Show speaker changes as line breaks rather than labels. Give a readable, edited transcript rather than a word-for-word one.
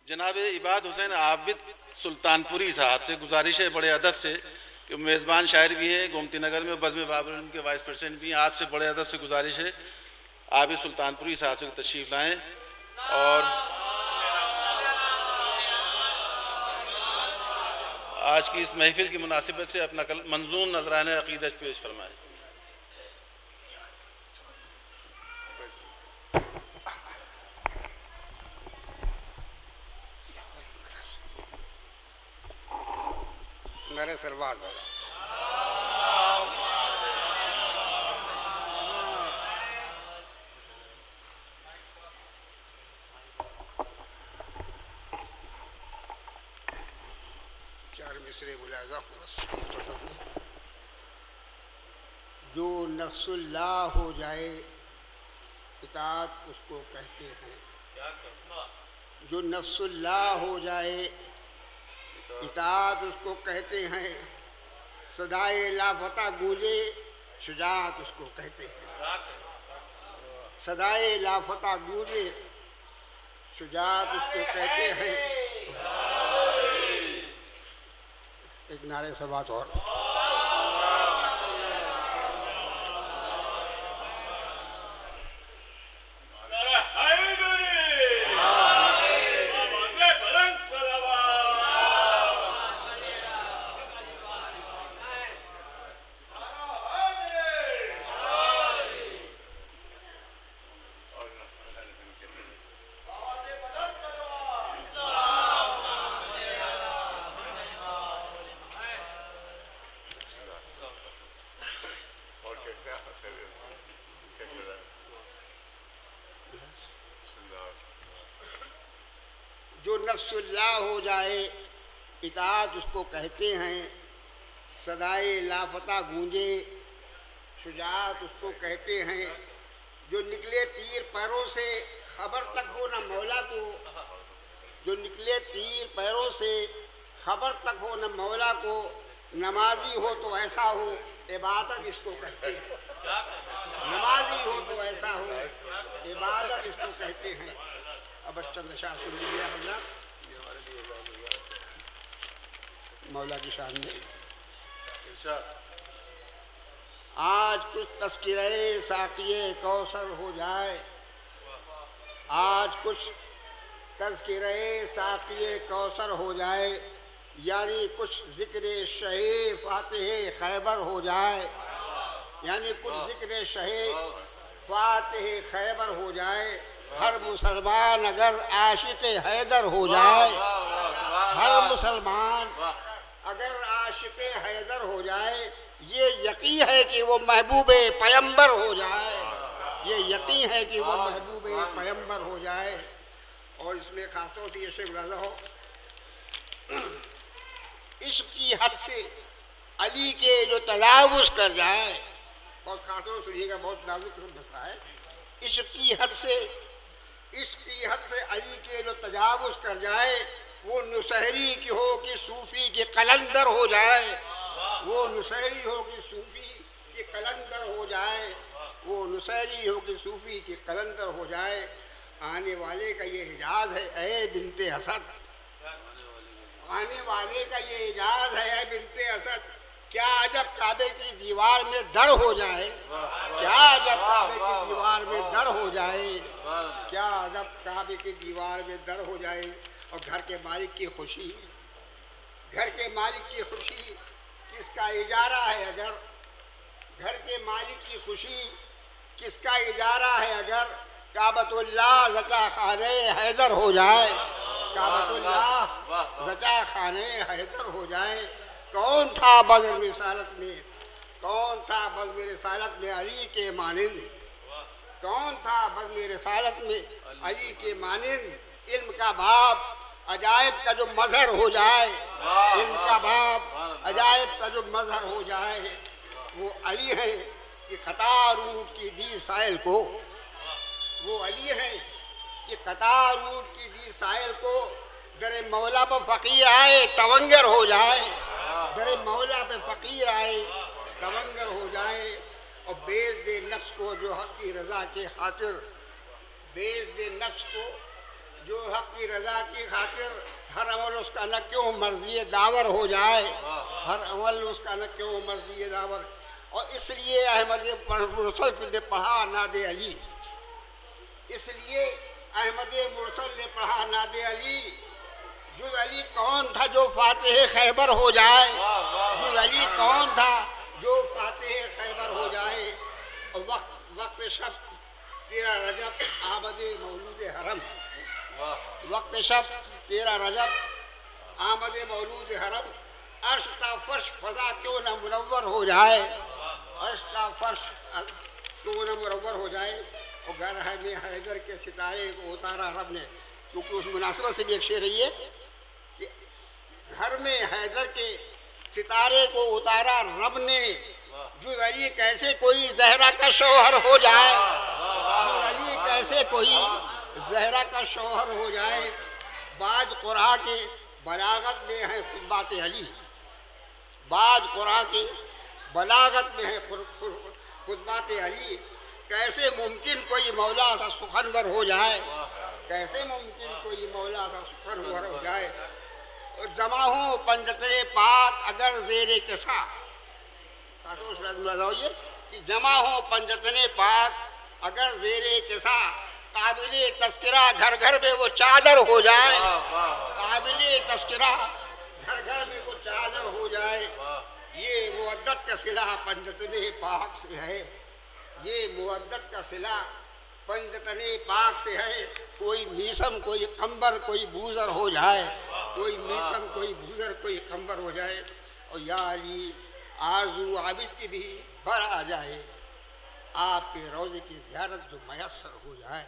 جناب عباد حسین عابد سلطانپوری صاحب سے گزارش ہے بڑے ادب سے کہ میزبان شاعر بھی ہیں، گومتی نگر میں بزم بابر ان کے وائس پریزیڈنٹ بھی ہیں، آپ سے بڑے ادب سے گزارش ہے عابد سلطانپوری صاحب سے تشریف لائیں اور آج کی اس محفل کی مناسبت سے اپنا منظوم نذرانہ عقیدت پیش فرمائیں۔
میرے سلوات چار مصرے ملاحظہ جو نفس اللہ ہو جائے اطاعت اس کو کہتے ہیں، جو نفس اللہ ہو جائے اطاعت اس کو کہتے ہیں، صدائے لافتہ گونجے شجاعت اس کو کہتے ہیں، صدائے لافتہ گونجے شجاعت اس کو کہتے ہیں۔ ایک نعرے سے بات اور جو نفس اللہ ہو جائے اطاعت اس کو کہتے ہیں، صدائے لافتہ گونجے شجاعت اس کو کہتے ہیں، جو نکلے تیر پیروں سے خبر تک ہو نہ مولا کو، جو نکلے تیر پیروں سے خبر تک ہو نہ مولا کو، نمازی ہو تو ایسا ہو عبادت اس کو کہتے ہیں، نمازی ہو تو ایسا ہو عبادت اس کو کہتے ہیں۔ اب چند اشعار سن لیجیے حضرات مولا کی شان میں۔ آج کچھ تذکرہ ساقی کوثر ہو جائے، آج کچھ تذکرہ ساقی کوثر ہو جائے، یعنی کچھ ذکر شہ فاتح خیبر ہو جائے، یعنی کچھ ذکر شہ فاتح خیبر ہو جائے، ہر مسلمان اگر عاشق حیدر ہو جائے، ہر مسلمان اگر عاشق حیدر ہو جائے، یہ یقین ہے کہ وہ محبوب پیمبر ہو جائے، یہ یقین ہے کہ وہ محبوب پیمبر ہو جائے۔ اور اس میں خاص طور سے یہ شعر ملاحظہ ہو، عشق کی حد سے علی کے جو تجاوز کر جائے، اور خاص طور سے سنیے گا بہت نازک مسئلہ ہے، عشق کی حد سے علی کے جو تجاوز کر جائے، وہ نصیری کی ہو کہ صوفی کے قلندر ہو جائے، وہ نصیری ہو کہ صوفی کے قلندر ہو جائے، وہ نصیری ہو کہ صوفی کے قلندر ہو جائے۔ آنے والے کا یہ اعجاز ہے اے بنت اسد، آنے والے کا یہ اعجاز ہے اے بنت اسد، کیا عجب کعبے کی دیوار میں در ہو جائے، کیا عجب کعبے کی دیوار میں در ہو جائے، کیا عجب کعبے کی دیوار میں در ہو جائے۔ اور گھر کے مالک کی خوشی، گھر کے مالک کی خوشی کس کا اجارہ ہے اگر، گھر کے مالک کی خوشی کس کا اجارہ ہے اگر، کعبۃ اللہ زچا خانہ حیدر ہو جائے، کعبۃ اللہ زچا خانہ حیدر ہو جائے۔ کون تھا بزم رسالت میں، کون تھا بزم رسالت میں علی کے مانند، کون تھا بزم رسالت میں علی کے مانند، علم کا باب عجائب کا جو مظہر ہو جائے، علم کا باب عجائب کا جو مظہر ہو جائے، وہ علی ہے کہ قطار اونٹ کی دی سائل کو، وہ علی ہے کہ قطار اونٹ کی دی سائل کو، در مولا پہ فقیر آئے تونگر ہو جائے، در مولا پہ فقیر آئے تونگر ہو جائے، اور بیچ دے نفس کو جو حق کی رضا کے خاطر، بیچ دے نفس کو جو حق کی رضا کی خاطر ہر عمل اس کا نہ کیوں مرضی داور ہو جائے، ہر عمل اس کا نہ کیوں مرضی داور. اور اس لیے احمد مرسل نے پڑھا ناد علی، اس لیے احمد مرسل نے پڑھا ناد علی. جز علی کون تھا جو فاتح خیبر ہو جائے، جز علی کون تھا جو فاتح خیبر ہو جائے. اور وقت شب 13 رجب آمد مولود حرم، وقت شب 13 رجب آمد مولود حرم. عرش تا فرش فضا کیوں نہ منور ہو جائے، عرش تا فرش کیوں نہ منور ہو جائے. اور گھر ہے میں حیدر کے ستارے کو اتارا رب نے. کیونکہ اس مناسبت سے بھی ایک شعر ہے کہ گھر میں حیدر کے ستارے کو اتارا رب نے. جز علی کیسے کوئی زہرا کا شوہر ہو جائے، جز علی کیسے کوئی زہرا کا شوہر ہو جائے. بعد قرآن کے بلاغت میں ہے خطبات علی، بعد قرآن کے بلاغت میں ہے خطبات علی. کیسے ممکن کوئی مولا سا سخنور ہو جائے، کیسے ممکن کوئی مولا سا سخنور ہو جائے. اور جمع ہوں پنجتن پاک اگر زیر کسا، کہ جمع ہوں پنجتن پاک اگر زیر کسا. قابل تذکرہ گھر گھر میں وہ چادر ہو جائے، قابل تذکرہ گھر گھر میں وہ چادر ہو جائے. یہ مودت کا صلہ پنجتن پاک سے ہے، یہ مودت کا صلہ پنجتن پاک سے ہے. کوئی میسم کوئی قمبر کوئی بوزر ہو جائے، کوئی میسم کوئی بوزر کوئی قمبر ہو جائے. اور یا علی آرزو عابد کی بھی بھر آ جائے، آپ کے روضے کی زیارت جو میسر ہو جائے.